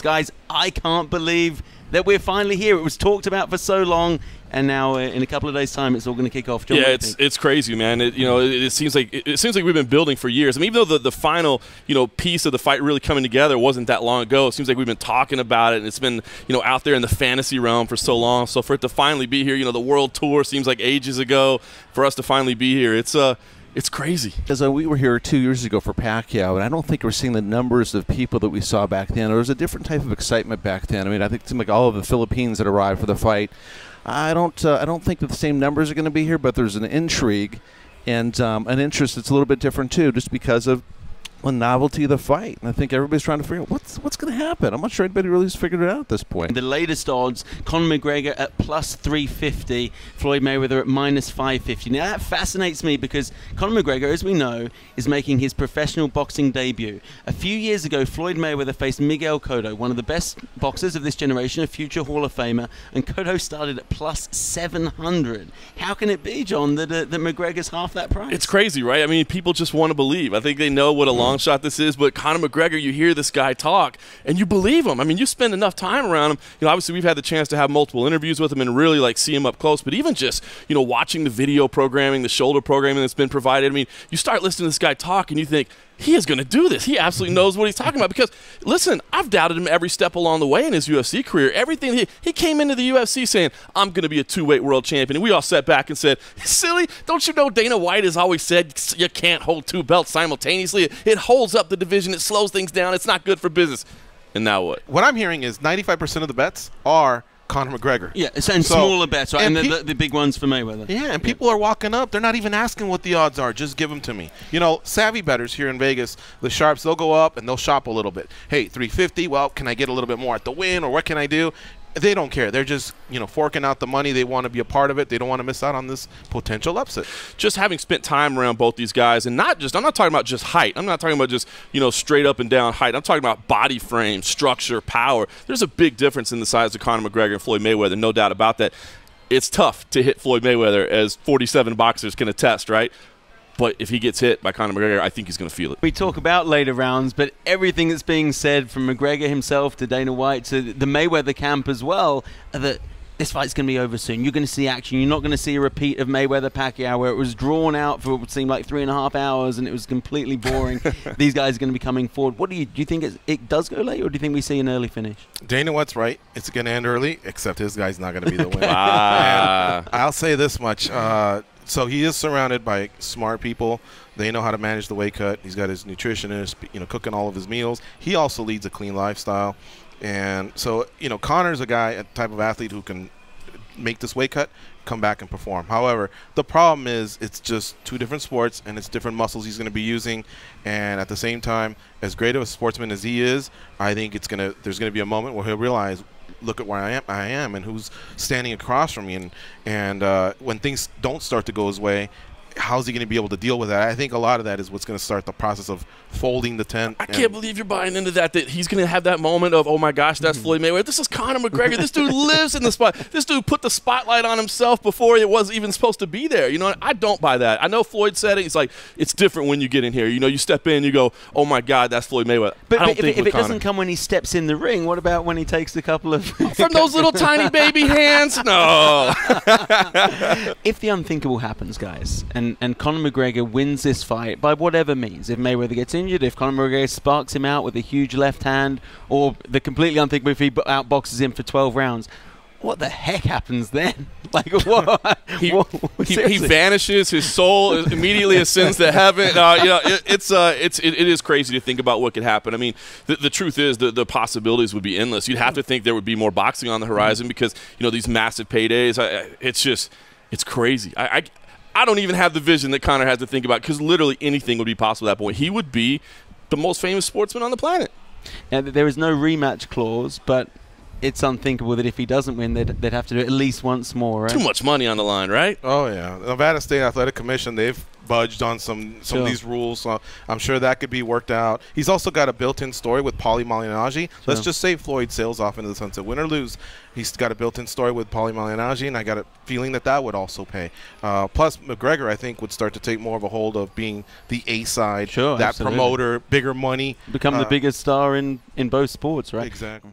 Guys, I can't believe that we're finally here. It was talked about for so long, and now in a couple of days' time, it's all going to kick off. John, yeah, it's crazy, man. It seems like we've been building for years. I mean, even though the final piece of the fight really coming together wasn't that long ago, it seems like we've been talking about it, and it's been out there in the fantasy realm for so long. So for it to finally be here, the world tour seems like ages ago. For us to finally be here, it's crazy. Because we were here 2 years ago for Pacquiao, and I don't think we're seeing the numbers of people that we saw back then. There was a different type of excitement back then. I mean, I think it seemed like all of the Philippines that arrived for the fight. I don't think that the same numbers are going to be here, but there's an intrigue and an interest that's a little bit different too, just because of the novelty of the fight. And I think everybody's trying to figure out what's going to happen. I'm not sure anybody really has figured it out at this point. The latest odds, Conor McGregor at plus 350, Floyd Mayweather at minus 550. Now that fascinates me because Conor McGregor, as we know, is making his professional boxing debut. A few years ago, Floyd Mayweather faced Miguel Cotto, one of the best boxers of this generation, a future Hall of Famer, and Cotto started at plus 700. How can it be, John, that McGregor's half that price? It's crazy, right? I mean, people just want to believe. I think they know what a long shot this is, but Conor McGregor, you hear this guy talk and you believe him. I mean, you spend enough time around him. Obviously we've had the chance to have multiple interviews with him and really see him up close, but even just watching the video programming, the shoulder programming that's been provided, I mean, you start listening to this guy talk and you think, he is going to do this. He absolutely knows what he's talking about because, listen, I've doubted him every step along the way in his UFC career. Everything he came into the UFC saying, I'm going to be a two-weight world champion. And we all sat back and said, silly, don't you know Dana White has always said you can't hold two belts simultaneously? It holds up the division. It slows things down. It's not good for business. And now what? What I'm hearing is 95% of the bets are Conor McGregor. Yeah, and smaller bets, right? And the big ones for Mayweather. Yeah, and people are walking up. They're not even asking what the odds are. Just give them to me. Savvy bettors here in Vegas, the sharps, they'll go up and they'll shop a little bit. Hey, 350, well, can I get a little bit more at the win, or what can I do? They don't care. They're just, forking out the money. They want to be a part of it. They don't want to miss out on this potential upset. Just having spent time around both these guys, and I'm not talking about just height. I'm not talking about just, straight up and down height. I'm talking about body frame, structure, power. There's a big difference in the size of Conor McGregor and Floyd Mayweather, no doubt about that. It's tough to hit Floyd Mayweather, as 47 boxers can attest, right? But if he gets hit by Conor McGregor, I think he's going to feel it. We talk about later rounds, but everything that's being said from McGregor himself to Dana White to the Mayweather camp as well, that this fight's going to be over soon. You're going to see action. You're not going to see a repeat of Mayweather-Pacquiao where it was drawn out for what would seem like 3.5 hours and it was completely boring. These guys are going to be coming forward. Do you think it does go late, or do you think we see an early finish? Dana White's right. It's going to end early, except his guy's not going to be the winner. I'll say this much. So he is surrounded by smart people. They know how to manage the weight cut. He's got his nutritionist, cooking all of his meals. He also leads a clean lifestyle. And so, Conor's a guy, a type of athlete who can make this weight cut, come back and perform. However, the problem is it's just two different sports and it's different muscles he's going to be using. And at the same time, as great of a sportsman as he is, I think there's going to be a moment where he'll realize, look at where I am and who's standing across from me. And when things don't start to go his way, how's he going to be able to deal with that? I think a lot of that is what's going to start the process of folding the tent. I can't believe you're buying into that he's going to have that moment of, oh, my gosh, that's Floyd Mayweather. This is Conor McGregor. This dude lives in the spot. This dude put the spotlight on himself before it was even supposed to be there. I don't buy that. I know Floyd said it. He's like, it's different when you get in here. You step in, you go, oh, my God, that's Floyd Mayweather. But if it doesn't come when he steps in the ring, what about when he takes a couple of... From those little tiny baby hands? No. If the unthinkable happens, guys, and Conor McGregor wins this fight by whatever means, if Mayweather gets injured, if Conor McGregor sparks him out with a huge left hand, or the completely unthinkable if he outboxes him for 12 rounds, what the heck happens then? Like, what? he vanishes. His soul immediately ascends to heaven. It is crazy to think about what could happen. I mean, the truth is the possibilities would be endless. You'd have to think there would be more boxing on the horizon because these massive paydays. It's crazy. I don't even have the vision that Conor has to think about because literally anything would be possible at that point. He would be the most famous sportsman on the planet. Now, there is no rematch clause, but it's unthinkable that if he doesn't win, they'd have to do it at least once more, right? Too much money on the line, right? Oh, yeah. The Nevada State Athletic Commission, they've budged on some of these rules. So I'm sure that could be worked out. He's also got a built-in story with Paulie Malignaggi. Let's just say Floyd sails off into the sunset. Win or lose, he's got a built-in story with Paulie Malignaggi, and I got a feeling that would also pay. Plus, McGregor, I think, would start to take more of a hold of being the A side, that absolutely. promoter, bigger money. Become the biggest star in both sports, right? Exactly.